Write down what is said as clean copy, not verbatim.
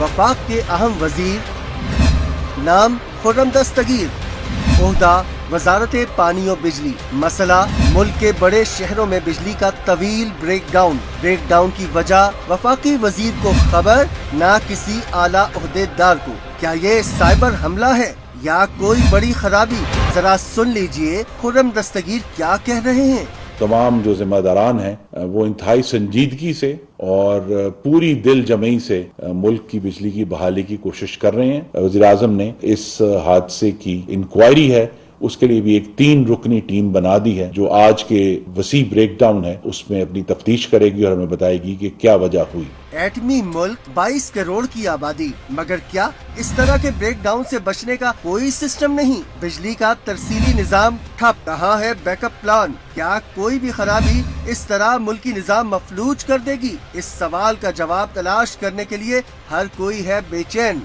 वफाक के अहम वजीर नाम खुर्रम दस्तगीर, ओहदा वजारत पानी और बिजली। मसला मुल्क के बड़े शहरों में बिजली का तवील ब्रेकडाउन की वजह वफाकी वजीर को खबर, ना किसी आला ओहदेदार को। क्या ये साइबर हमला है या कोई बड़ी खराबी? जरा सुन लीजिए खुर्रम दस्तगीर क्या कह रहे हैं। तमाम जो जिम्मेदारान हैं वो इंतहाई संजीदगी से और पूरी दिल जमई से मुल्क की बिजली की बहाली की कोशिश कर रहे हैं। वज़ीर आज़म ने इस हादसे की इंक्वायरी है, उसके लिए भी एक 3 रुकनी टीम बना दी है जो आज के वसी ब्रेकडाउन है उसमें अपनी तफ्तीश करेगी और हमें बताएगी कि क्या वजह हुई। एटमी मुल्क 22 करोड़ की आबादी, मगर क्या इस तरह के ब्रेकडाउन से बचने का कोई सिस्टम नहीं? बिजली का तरसीली निजाम ठप। कहाँ है बैकअप प्लान? क्या कोई भी खराबी इस तरह मुल्की निजाम मफलूज कर देगी? इस सवाल का जवाब तलाश करने के लिए हर कोई है बेचैन।